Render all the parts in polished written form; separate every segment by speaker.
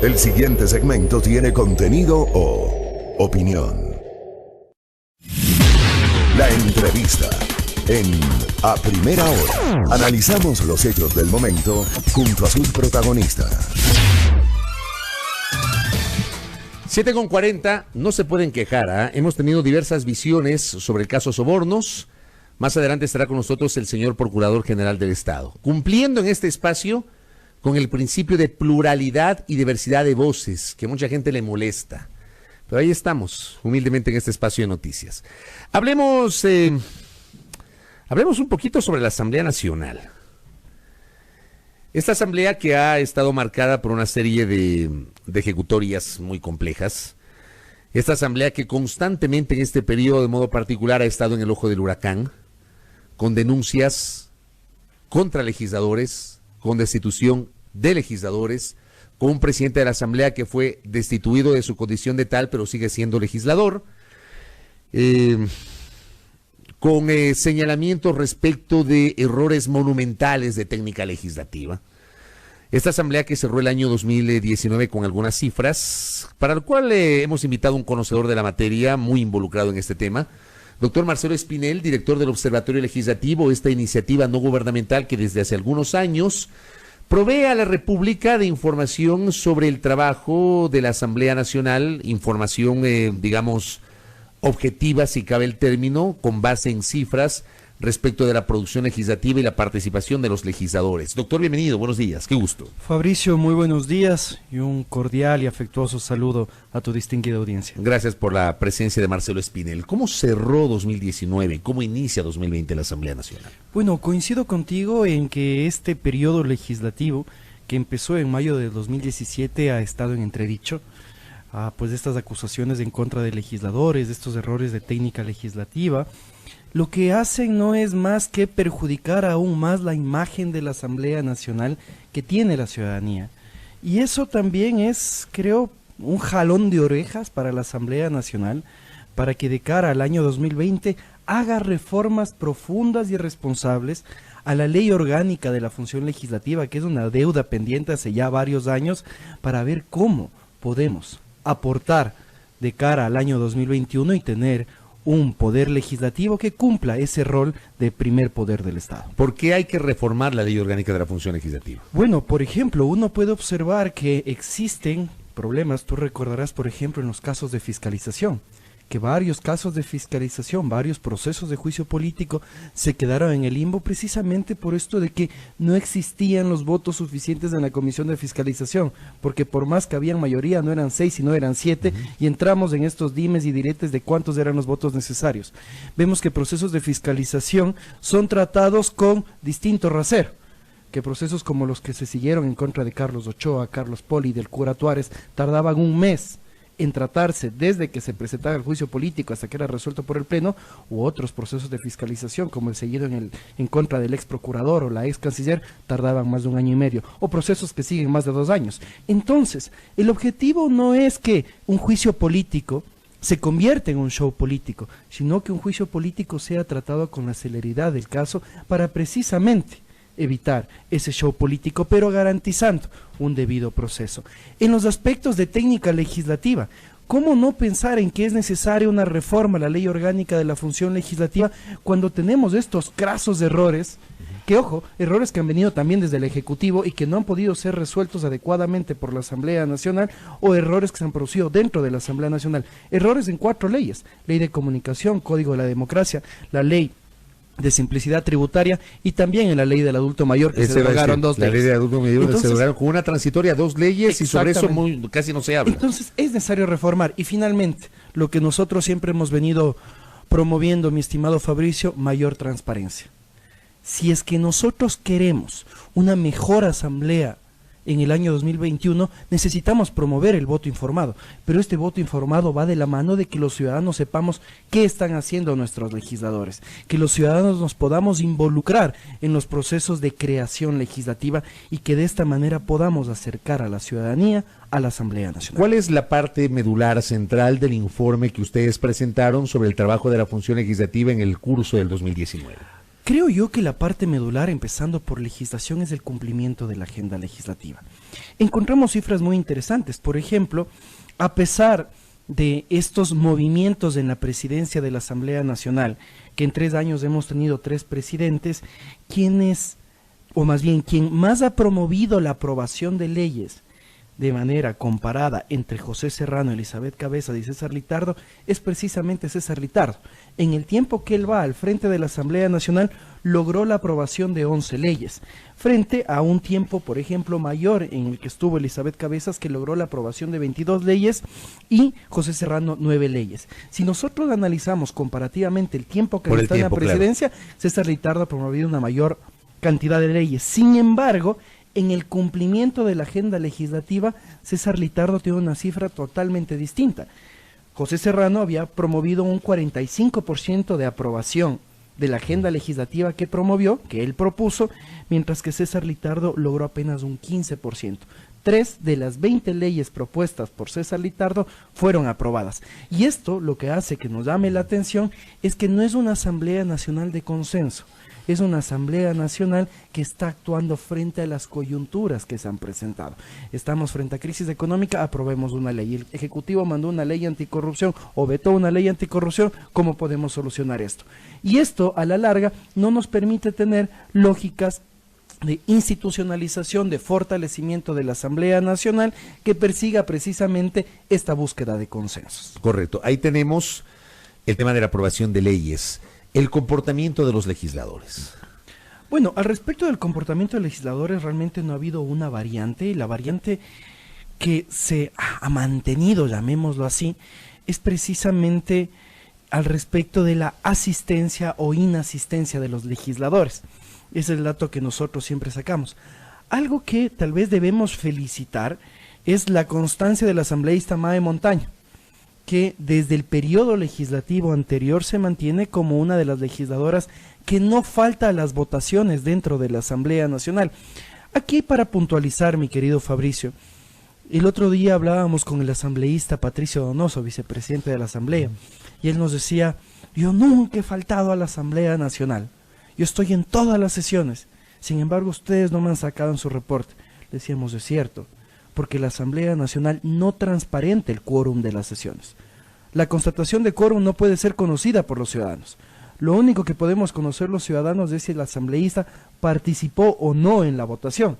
Speaker 1: El siguiente segmento tiene contenido o opinión. La entrevista en A Primera Hora. Analizamos los hechos del momento junto a sus protagonistas.
Speaker 2: 7:40, no se pueden quejar, ¿eh? Hemos tenido diversas visiones sobre el caso Sobornos. Más adelante estará con nosotros el señor Procurador General del Estado, cumpliendo en este espacio con el principio de pluralidad y diversidad de voces, que mucha gente le molesta. Pero ahí estamos, humildemente en este espacio de noticias. Hablemos un poquito sobre la Asamblea Nacional. Esta asamblea que ha estado marcada por una serie de ejecutorias muy complejas. Esta asamblea que constantemente en este periodo de modo particular ha estado en el ojo del huracán, con denuncias contra legisladores, con destitución de legisladores, con un presidente de la asamblea que fue destituido de su condición de tal, pero sigue siendo legislador, con señalamientos respecto de errores monumentales de técnica legislativa. Esta asamblea que cerró el año 2019 con algunas cifras, para el cual hemos invitado a un conocedor de la materia, muy involucrado en este tema, doctor Marcelo Espinel, director del Observatorio Legislativo, esta iniciativa no gubernamental que desde hace algunos años provee a la República de información sobre el trabajo de la Asamblea Nacional, información, digamos, objetiva, si cabe el término, con base en cifras respecto de la producción legislativa y la participación de los legisladores. Doctor, bienvenido, buenos días, qué gusto.
Speaker 3: Fabricio, muy buenos días y un cordial y afectuoso saludo a tu distinguida audiencia.
Speaker 2: Gracias por la presencia de Marcelo Espinel. ¿Cómo cerró 2019? ¿Cómo inicia 2020 la Asamblea Nacional?
Speaker 3: Bueno, coincido contigo en que este periodo legislativo, que empezó en mayo de 2017, ha estado en entredicho. Pues de estas acusaciones en contra de legisladores, de estos errores de técnica legislativa, lo que hacen no es más que perjudicar aún más la imagen de la Asamblea Nacional que tiene la ciudadanía. Y eso también es, creo, un jalón de orejas para la Asamblea Nacional, para que de cara al año 2020 haga reformas profundas y responsables a la ley orgánica de la función legislativa, que es una deuda pendiente hace ya varios años, para ver cómo podemos aportar de cara al año 2021 y tener un poder legislativo que cumpla ese rol de primer poder del Estado.
Speaker 2: ¿Por qué hay que reformar la ley orgánica de la función legislativa?
Speaker 3: Bueno, por ejemplo, uno puede observar que existen problemas, tú recordarás, por ejemplo, en los casos de fiscalización, que varios casos de fiscalización, varios procesos de juicio político se quedaron en el limbo precisamente por esto de que no existían los votos suficientes en la comisión de fiscalización, porque por más que habían mayoría no eran 6 sino eran 7, y entramos en estos dimes y diretes de cuántos eran los votos necesarios. Vemos que procesos de fiscalización son tratados con distinto rasero, que procesos como los que se siguieron en contra de Carlos Ochoa, Carlos Poli y del cura Tuárez tardaban un mes en tratarse desde que se presentaba el juicio político hasta que era resuelto por el Pleno, u otros procesos de fiscalización como el seguido en contra del ex procurador o la ex canciller tardaban más de 1 año y medio, o procesos que siguen más de 2 años. Entonces, el objetivo no es que un juicio político se convierta en un show político, sino que un juicio político sea tratado con la celeridad del caso para precisamente evitar ese show político, pero garantizando un debido proceso. En los aspectos de técnica legislativa, ¿cómo no pensar en que es necesaria una reforma a la ley orgánica de la función legislativa cuando tenemos estos crasos errores, que ojo, errores que han venido también desde el Ejecutivo y que no han podido ser resueltos adecuadamente por la Asamblea Nacional, o errores que se han producido dentro de la Asamblea Nacional? Errores en 4 leyes: ley de comunicación, código de la democracia, la ley de simplicidad tributaria y también en la ley del adulto mayor, que se derogaron 2 leyes.
Speaker 2: La ley del adulto mayor se derogaron con una transitoria 2 leyes y sobre eso casi no se habla.
Speaker 3: Entonces es necesario reformar. Y finalmente, lo que nosotros siempre hemos venido promoviendo, mi estimado Fabricio, mayor transparencia. Si es que nosotros queremos una mejor asamblea en el año 2021, necesitamos promover el voto informado, pero este voto informado va de la mano de que los ciudadanos sepamos qué están haciendo nuestros legisladores, que los ciudadanos nos podamos involucrar en los procesos de creación legislativa y que de esta manera podamos acercar a la ciudadanía a la Asamblea Nacional.
Speaker 2: ¿Cuál es la parte medular central del informe que ustedes presentaron sobre el trabajo de la función legislativa en el curso del 2019?
Speaker 3: Creo yo que la parte medular, empezando por legislación, es el cumplimiento de la agenda legislativa. Encontramos cifras muy interesantes. Por ejemplo, a pesar de estos movimientos en la presidencia de la Asamblea Nacional, que en 3 años hemos tenido 3 presidentes, quien más ha promovido la aprobación de leyes de manera comparada entre José Serrano, Elizabeth Cabezas y César Litardo, es precisamente César Litardo. En el tiempo que él va al frente de la Asamblea Nacional, logró la aprobación de 11 leyes, frente a un tiempo, por ejemplo, mayor en el que estuvo Elizabeth Cabezas, que logró la aprobación de 22 leyes, y José Serrano 9 leyes. Si nosotros analizamos comparativamente el tiempo que está en la presidencia, claro, César Litardo ha promovido una mayor cantidad de leyes. Sin embargo, en el cumplimiento de la agenda legislativa, César Litardo tiene una cifra totalmente distinta. José Serrano había promovido un 45% de aprobación de la agenda legislativa que promovió, que él propuso, mientras que César Litardo logró apenas un 15%. 3 de las 20 leyes propuestas por César Litardo fueron aprobadas. Y esto lo que hace que nos llame la atención es que no es una Asamblea Nacional de consenso. Es una Asamblea Nacional que está actuando frente a las coyunturas que se han presentado. Estamos frente a crisis económica, aprobemos una ley. El Ejecutivo mandó una ley anticorrupción o vetó una ley anticorrupción. ¿Cómo podemos solucionar esto? Y esto, a la larga, no nos permite tener lógicas de institucionalización, de fortalecimiento de la Asamblea Nacional que persiga precisamente esta búsqueda de consensos.
Speaker 2: Correcto. Ahí tenemos el tema de la aprobación de leyes. El comportamiento de los legisladores.
Speaker 3: Bueno, al respecto del comportamiento de legisladores realmente no ha habido una variante, y la variante que se ha mantenido, llamémoslo así, es precisamente al respecto de la asistencia o inasistencia de los legisladores. Ese es el dato que nosotros siempre sacamos. Algo que tal vez debemos felicitar es la constancia del asambleísta Mae Montaño, que desde el periodo legislativo anterior se mantiene como una de las legisladoras que no falta a las votaciones dentro de la Asamblea Nacional. Aquí, para puntualizar, mi querido Fabricio, el otro día hablábamos con el asambleísta Patricio Donoso, vicepresidente de la Asamblea, y él nos decía: yo nunca he faltado a la Asamblea Nacional, yo estoy en todas las sesiones, sin embargo ustedes no me han sacado en su reporte. Le decíamos: es cierto, porque la Asamblea Nacional no transparenta el quórum de las sesiones. La constatación de quórum no puede ser conocida por los ciudadanos. Lo único que podemos conocer los ciudadanos es si el asambleísta participó o no en la votación.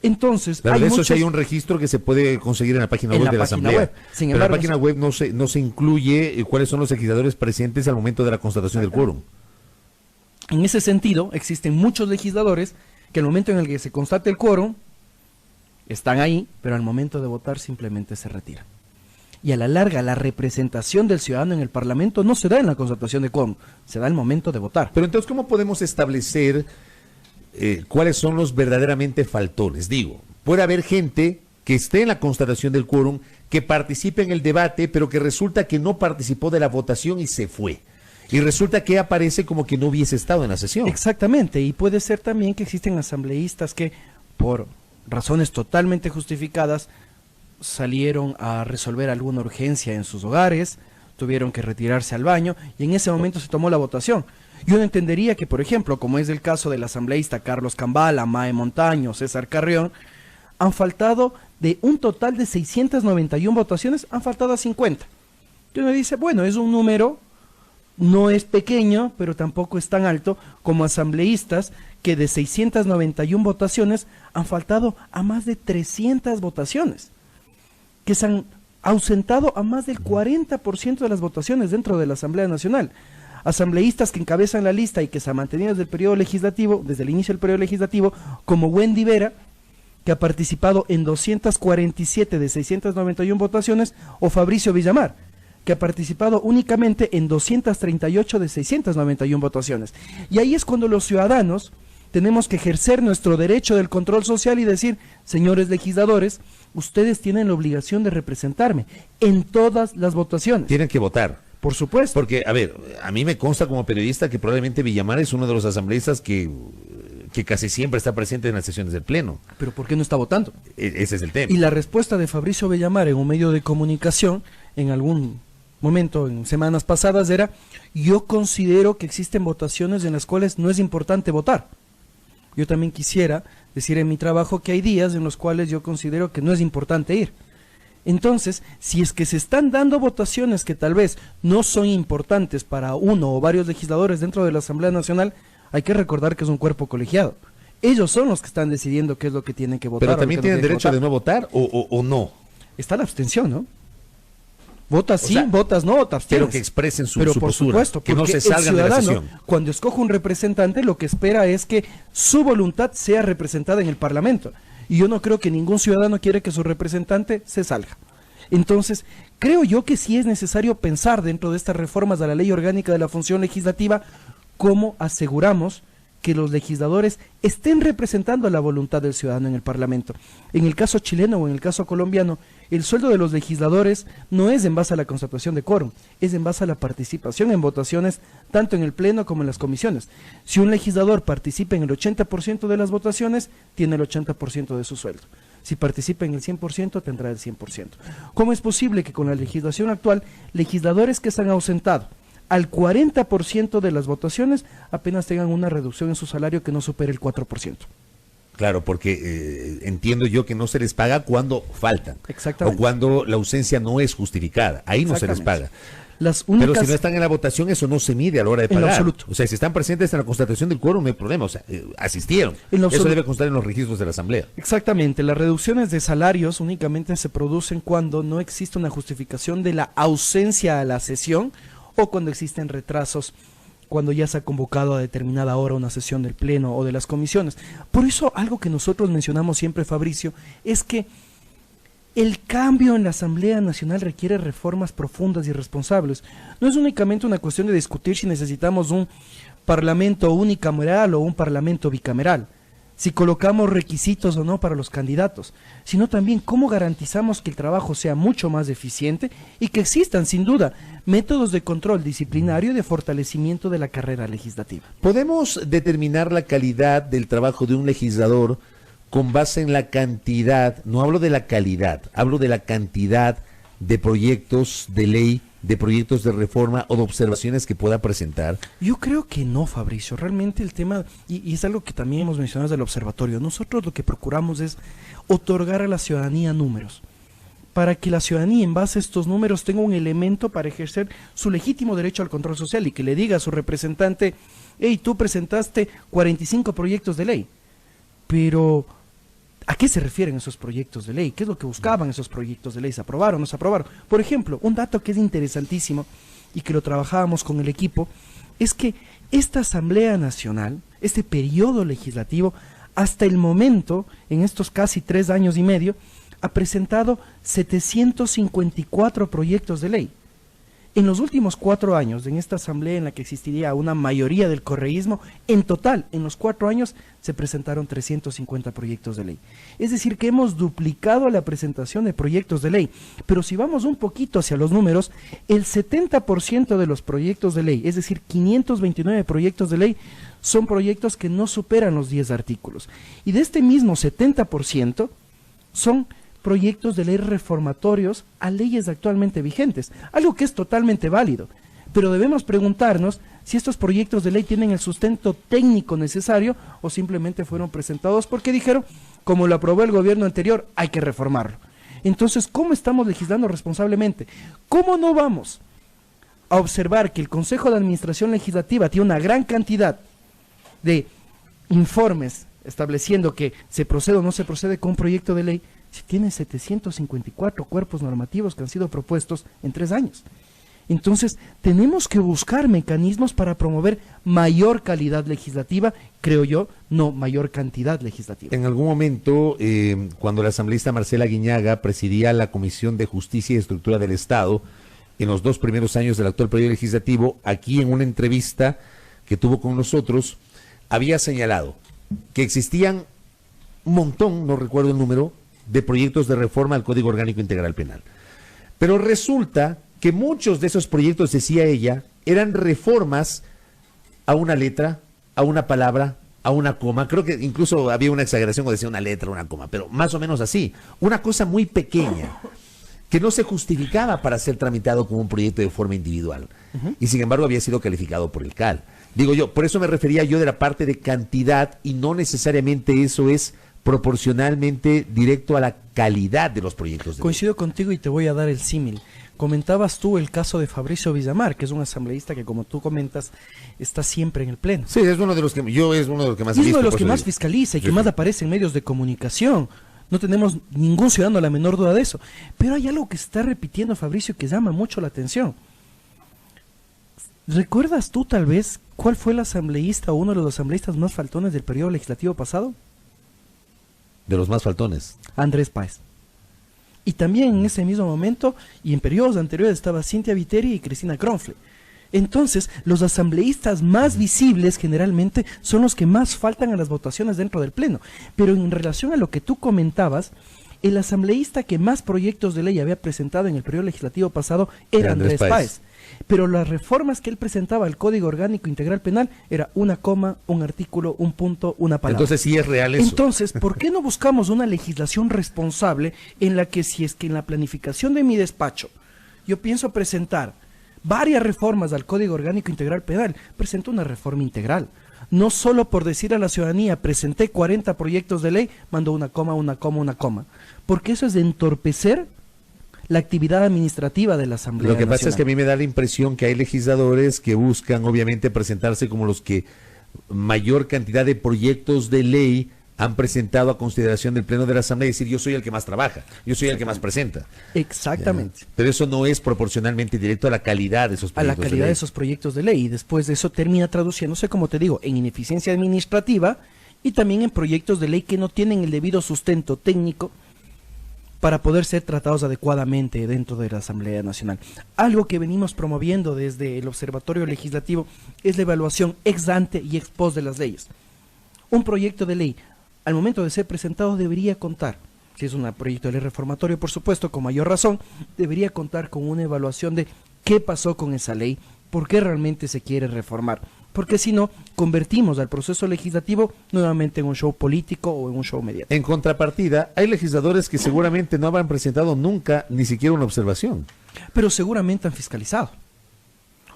Speaker 3: Entonces,
Speaker 2: claro, de eso sí hay un registro que se puede conseguir en la página web de la Asamblea. Pero en la página web no se incluye cuáles son los legisladores presentes al momento de la constatación del quórum.
Speaker 3: En ese sentido, existen muchos legisladores que al momento en el que se constate el quórum, están ahí, pero al momento de votar simplemente se retiran. Y a la larga, la representación del ciudadano en el Parlamento no se da en la constatación de quórum, se da al momento de votar.
Speaker 2: Pero entonces, ¿cómo podemos establecer cuáles son los verdaderamente faltones? Digo, puede haber gente que esté en la constatación del quórum, que participe en el debate, pero que resulta que no participó de la votación y se fue. Y resulta que aparece como que no hubiese estado en la sesión.
Speaker 3: Exactamente, y puede ser también que existen asambleístas que, por razones totalmente justificadas, salieron a resolver alguna urgencia en sus hogares, tuvieron que retirarse al baño y en ese momento se tomó la votación. Yo no entendería que, por ejemplo, como es el caso del asambleísta Carlos Cambala, Mae Montaño, César Carrión, han faltado de un total de 691 votaciones, han faltado a 50. Y uno dice, bueno, es un número, no es pequeño, pero tampoco es tan alto como asambleístas que de 691 votaciones han faltado a más de 300 votaciones, que se han ausentado a más del 40% de las votaciones dentro de la Asamblea Nacional. Asambleístas que encabezan la lista y que se han mantenido desde el periodo legislativo, desde el inicio del periodo legislativo, como Wendy Vera, que ha participado en 247 de 691 votaciones, o Fabricio Villamar, que ha participado únicamente en 238 de 691 votaciones. Y ahí es cuando los ciudadanos tenemos que ejercer nuestro derecho del control social y decir, señores legisladores, ustedes tienen la obligación de representarme en todas las votaciones.
Speaker 2: Tienen que votar.
Speaker 3: Por supuesto.
Speaker 2: Porque, a ver, a mí me consta como periodista que probablemente Villamar es uno de los asambleístas que casi siempre está presente en las sesiones del Pleno.
Speaker 3: ¿Pero por qué no está votando?
Speaker 2: Ese es el tema.
Speaker 3: Y la respuesta de Fabricio Villamar en un medio de comunicación, en algún momento, en semanas pasadas, era: yo considero que existen votaciones en las cuales no es importante votar. Yo también quisiera decir en mi trabajo que hay días en los cuales yo considero que no es importante ir. Entonces, si es que se están dando votaciones que tal vez no son importantes para uno o varios legisladores dentro de la Asamblea Nacional, hay que recordar que es un cuerpo colegiado. Ellos son los que están decidiendo qué es lo que tienen que votar.
Speaker 2: Pero también tienen derecho de no votar o no.
Speaker 3: Está la abstención, ¿no? Votas sí,
Speaker 2: sea,
Speaker 3: votas no, te abstienes.
Speaker 2: Pero que expresen su
Speaker 3: Pero por
Speaker 2: postura,
Speaker 3: supuesto,
Speaker 2: que no
Speaker 3: porque
Speaker 2: se salgan de la sesión.
Speaker 3: Cuando escoge un representante, lo que espera es que su voluntad sea representada en el Parlamento. Y yo no creo que ningún ciudadano quiere que su representante se salga. Entonces, creo yo que sí es necesario pensar dentro de estas reformas a la Ley Orgánica de la Función Legislativa cómo aseguramos que los legisladores estén representando la voluntad del ciudadano en el Parlamento. En el caso chileno o en el caso colombiano, el sueldo de los legisladores no es en base a la constatación de quórum, es en base a la participación en votaciones, tanto en el Pleno como en las comisiones. Si un legislador participa en el 80% de las votaciones, tiene el 80% de su sueldo. Si participa en el 100%, tendrá el 100%. ¿Cómo es posible que con la legislación actual, legisladores que se han ausentado al 40% de las votaciones apenas tengan una reducción en su salario que no supere el 4%?
Speaker 2: Claro, porque entiendo yo que no se les paga cuando faltan.
Speaker 3: Exactamente.
Speaker 2: O cuando la ausencia no es justificada. Ahí no se les paga.
Speaker 3: Las únicas...
Speaker 2: Pero si no están en la votación, eso no se mide a la hora de pagar.
Speaker 3: En lo absoluto.
Speaker 2: O sea, si están presentes en la constatación del quórum, no hay problema. O sea, asistieron. Eso debe constar en los registros de la Asamblea.
Speaker 3: Exactamente. Las reducciones de salarios únicamente se producen cuando no existe una justificación de la ausencia a la sesión o cuando existen retrasos, cuando ya se ha convocado a determinada hora una sesión del Pleno o de las comisiones. Por eso, algo que nosotros mencionamos siempre, Fabricio, es que el cambio en la Asamblea Nacional requiere reformas profundas y responsables. No es únicamente una cuestión de discutir si necesitamos un parlamento unicameral o un parlamento bicameral, si colocamos requisitos o no para los candidatos, sino también cómo garantizamos que el trabajo sea mucho más eficiente y que existan, sin duda, métodos de control disciplinario y de fortalecimiento de la carrera legislativa.
Speaker 2: ¿Podemos determinar la calidad del trabajo de un legislador con base en la cantidad? No hablo de la calidad, hablo de la cantidad de proyectos de ley, de proyectos de reforma o de observaciones que pueda presentar.
Speaker 3: Yo creo que no, Fabricio. Realmente el tema, y es algo que también hemos mencionado del observatorio, nosotros lo que procuramos es otorgar a la ciudadanía números, para que la ciudadanía en base a estos números tenga un elemento para ejercer su legítimo derecho al control social y que le diga a su representante: hey, tú presentaste 45 proyectos de ley, pero ¿a qué se refieren esos proyectos de ley? ¿Qué es lo que buscaban esos proyectos de ley? ¿Se aprobaron o no se aprobaron? Por ejemplo, un dato que es interesantísimo y que lo trabajábamos con el equipo, es que esta Asamblea Nacional, este periodo legislativo, hasta el momento, en estos casi 3 años y medio, ha presentado 754 proyectos de ley. En los últimos 4 años, en esta asamblea en la que existiría una mayoría del correísmo, en total, en los 4 años, se presentaron 350 proyectos de ley. Es decir, que hemos duplicado la presentación de proyectos de ley. Pero si vamos un poquito hacia los números, el 70% de los proyectos de ley, es decir, 529 proyectos de ley, son proyectos que no superan los 10 artículos. Y de este mismo 70%, son proyectos de ley reformatorios a leyes actualmente vigentes, algo que es totalmente válido, pero debemos preguntarnos si estos proyectos de ley tienen el sustento técnico necesario o simplemente fueron presentados porque dijeron, como lo aprobó el gobierno anterior, hay que reformarlo. Entonces, ¿cómo estamos legislando responsablemente? ¿Cómo no vamos a observar que el Consejo de Administración Legislativa tiene una gran cantidad de informes estableciendo que se procede o no se procede con un proyecto de ley, si tiene 754 cuerpos normativos que han sido propuestos en 3 años? Entonces, tenemos que buscar mecanismos para promover mayor calidad legislativa, creo yo, no mayor cantidad legislativa.
Speaker 2: En algún momento, cuando la asambleísta Marcela Guiñaga presidía la Comisión de Justicia y Estructura del Estado, en los 2 primeros años del actual periodo legislativo, aquí en una entrevista que tuvo con nosotros, había señalado que existían un montón, no recuerdo el número, de proyectos de reforma al Código Orgánico Integral Penal. Pero resulta que muchos de esos proyectos, decía ella, eran reformas a una letra, a una palabra, a una coma. Creo que incluso había una exageración o decía una letra, una coma, pero más o menos así. Una cosa muy pequeña. que no se justificaba para ser tramitado como un proyecto de forma individual. Y sin embargo había sido calificado por el CAL. Digo yo, por eso me refería yo de la parte de cantidad y no necesariamente eso es proporcionalmente directo a la calidad de los proyectos de ley.
Speaker 3: Coincido contigo y te voy a dar el símil. Comentabas tú el caso de Fabricio Villamar, que es un asambleísta que, como tú comentas, está siempre en el pleno.
Speaker 2: Sí, es uno de los que más
Speaker 3: Y es uno de los que más fiscaliza y que más aparece en medios de comunicación. No tenemos ningún ciudadano la menor duda de eso. Pero hay algo que se está repitiendo, Fabricio, que llama mucho la atención. ¿Recuerdas tú tal vez cuál fue el asambleísta o uno de los asambleístas más faltones del periodo legislativo pasado?
Speaker 2: De los más faltones.
Speaker 3: Andrés Páez. Y también en ese mismo momento y en periodos anteriores estaba Cintia Viteri y Cristina Kronfle. Entonces, los asambleístas más visibles generalmente son los que más faltan a las votaciones dentro del pleno. Pero en relación a lo que tú comentabas, el asambleísta que más proyectos de ley había presentado en el periodo legislativo pasado era Andrés Páez. Pero las reformas que él presentaba al Código Orgánico Integral Penal era una coma, un artículo, un punto, una palabra.
Speaker 2: Entonces sí es real eso.
Speaker 3: Entonces, ¿por qué no buscamos una legislación responsable en la que, si es que en la planificación de mi despacho yo pienso presentar varias reformas al Código Orgánico Integral Penal, presento una reforma integral? No solo por decir a la ciudadanía, presenté 40 proyectos de ley, mando una coma, una coma, una coma. Porque eso es de entorpecer la actividad administrativa de la Asamblea
Speaker 2: Lo que pasa
Speaker 3: Nacional.
Speaker 2: es que a mí me da la impresión que hay legisladores que buscan obviamente presentarse como los que mayor cantidad de proyectos de ley han presentado a consideración del Pleno de la Asamblea, y decir, yo soy el que más trabaja, yo soy el que más presenta.
Speaker 3: Exactamente.
Speaker 2: Pero eso no es proporcionalmente directo a la calidad de esos
Speaker 3: A
Speaker 2: proyectos
Speaker 3: la calidad de esos proyectos de ley, y después de eso termina traduciéndose, como te digo, en ineficiencia administrativa y también en proyectos de ley que no tienen el debido sustento técnico para poder ser tratados adecuadamente dentro de la Asamblea Nacional. Algo que venimos promoviendo desde el Observatorio Legislativo es la evaluación ex ante y ex post de las leyes. Un proyecto de ley, al momento de ser presentado, debería contar, si es un proyecto de ley reformatorio, por supuesto, con mayor razón, debería contar con una evaluación de qué pasó con esa ley, por qué realmente se quiere reformar. Porque si no, convertimos al proceso legislativo nuevamente en un show político o en un show mediático.
Speaker 2: En contrapartida, hay legisladores que seguramente no habrán presentado nunca ni siquiera una observación.
Speaker 3: Pero seguramente han fiscalizado.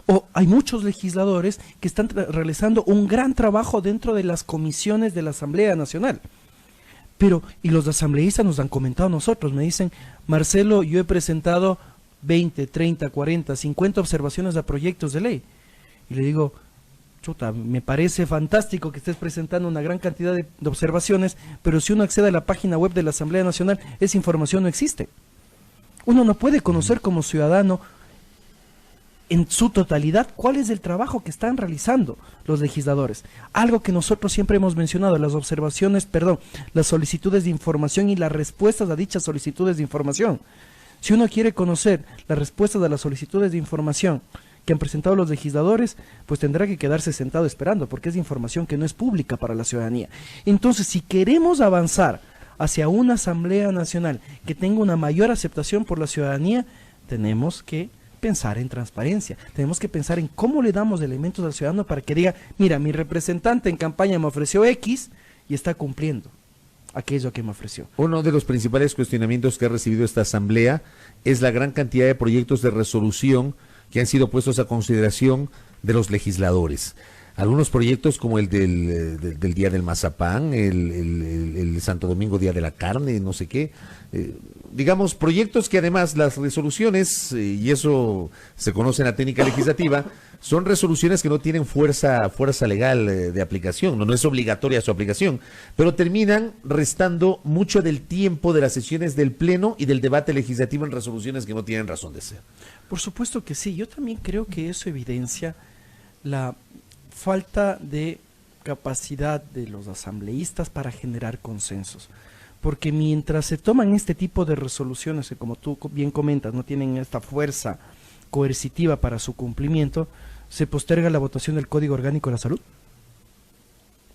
Speaker 3: O hay muchos legisladores que están realizando un gran trabajo dentro de las comisiones de la Asamblea Nacional. Pero, y los asambleístas nos han comentado a nosotros, me dicen, Marcelo, yo he presentado 20, 30, 40, 50 observaciones a proyectos de ley. Y le digo, chuta, me parece fantástico que estés presentando una gran cantidad de observaciones, pero si uno accede a la página web de la Asamblea Nacional, esa información no existe. Uno no puede conocer como ciudadano en su totalidad cuál es el trabajo que están realizando los legisladores. Algo que nosotros siempre hemos mencionado, las solicitudes de información y las respuestas a dichas solicitudes de información. Si uno quiere conocer las respuestas a las solicitudes de información que han presentado los legisladores, pues tendrá que quedarse sentado esperando, porque es información que no es pública para la ciudadanía. Entonces, si queremos avanzar hacia una Asamblea Nacional que tenga una mayor aceptación por la ciudadanía, tenemos que pensar en transparencia, tenemos que pensar en cómo le damos elementos al ciudadano para que diga, mira, mi representante en campaña me ofreció X y está cumpliendo aquello que me ofreció.
Speaker 2: Uno de los principales cuestionamientos que ha recibido esta asamblea es la gran cantidad de proyectos de resolución que han sido puestos a consideración de los legisladores. Algunos proyectos como el del Día del Mazapán, el Santo Domingo Día de la Carne, no sé qué, digamos, proyectos que además las resoluciones, y eso se conoce en la técnica legislativa, son resoluciones que no tienen fuerza legal de aplicación, no es obligatoria su aplicación, pero terminan restando mucho del tiempo de las sesiones del Pleno y del debate legislativo en resoluciones que no tienen razón de ser.
Speaker 3: Por supuesto que sí, yo también creo que eso evidencia la falta de capacidad de los asambleístas para generar consensos. Porque mientras se toman este tipo de resoluciones, que como tú bien comentas, no tienen esta fuerza coercitiva para su cumplimiento, se posterga la votación del Código Orgánico de la Salud.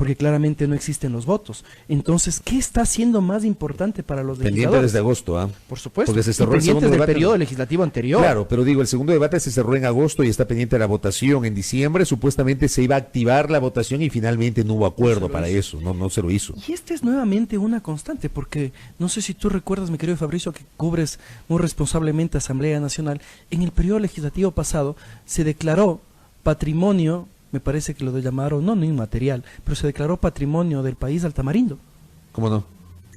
Speaker 3: porque claramente no existen los votos. Entonces, ¿qué está siendo más importante para los
Speaker 2: Pendiente
Speaker 3: legisladores?
Speaker 2: desde agosto, ¿ah?
Speaker 3: Por supuesto,
Speaker 2: Porque se
Speaker 3: y
Speaker 2: cerró el
Speaker 3: pendientes
Speaker 2: segundo
Speaker 3: del
Speaker 2: debate.
Speaker 3: periodo legislativo anterior.
Speaker 2: Claro, pero digo, el segundo debate se cerró en agosto y está pendiente de la votación en diciembre. Supuestamente se iba a activar la votación y finalmente no hubo acuerdo para eso, no se lo hizo.
Speaker 3: Y esta es nuevamente una constante, porque no sé si tú recuerdas, mi querido Fabricio, que cubres muy responsablemente Asamblea Nacional. En el periodo legislativo pasado se declaró patrimonio, me parece que lo llamaron, no inmaterial, pero se declaró patrimonio del país al tamarindo.
Speaker 2: ¿Cómo no?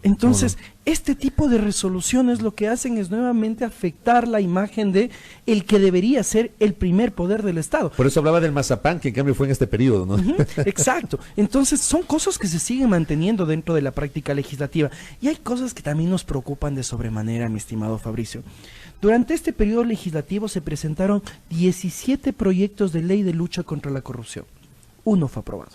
Speaker 3: Entonces, este tipo de resoluciones lo que hacen es nuevamente afectar la imagen de el que debería ser el primer poder del Estado.
Speaker 2: Por eso hablaba del mazapán, que en cambio fue en este periodo, ¿no?
Speaker 3: Exacto. Entonces, son cosas que se siguen manteniendo dentro de la práctica legislativa. Y hay cosas que también nos preocupan de sobremanera, mi estimado Fabricio. Durante este periodo legislativo se presentaron 17 proyectos de ley de lucha contra la corrupción. Uno fue aprobado.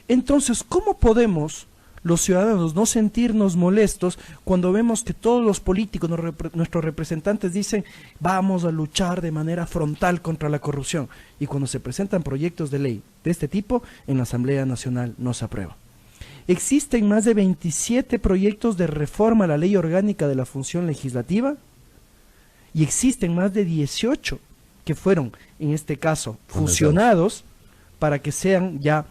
Speaker 3: Entonces, ¿cómo podemos los ciudadanos no sentirnos molestos cuando vemos que todos los políticos, nuestros representantes dicen vamos a luchar de manera frontal contra la corrupción, y cuando se presentan proyectos de ley de este tipo en la Asamblea Nacional no se aprueba? Existen más de 27 proyectos de reforma a la Ley Orgánica de la Función Legislativa y existen más de 18 que fueron, en este caso, fusionados para que sean ya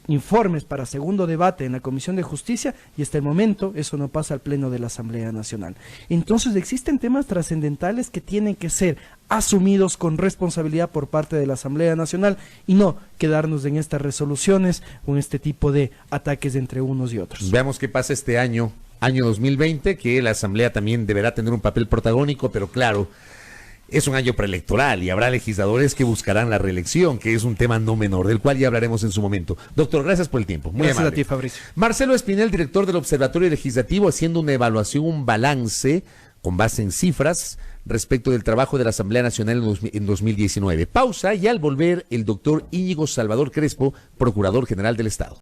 Speaker 3: informes para segundo debate en la Comisión de Justicia, y hasta el momento eso no pasa al Pleno de la Asamblea Nacional. Entonces existen temas trascendentales que tienen que ser asumidos con responsabilidad por parte de la Asamblea Nacional y no quedarnos en estas resoluciones o en este tipo de ataques entre unos y otros.
Speaker 2: Veamos qué pasa este año 2020, que la Asamblea también deberá tener un papel protagónico, pero claro, es un año preelectoral y habrá legisladores que buscarán la reelección, que es un tema no menor, del cual ya hablaremos en su momento. Doctor, gracias por el tiempo. Muy
Speaker 3: Gracias
Speaker 2: amable.
Speaker 3: a ti, Fabricio.
Speaker 2: Marcelo Espinel, director del Observatorio Legislativo, haciendo una evaluación, un balance con base en cifras respecto del trabajo de la Asamblea Nacional en 2019. Pausa y al volver el doctor Íñigo Salvador Crespo, Procurador General del Estado.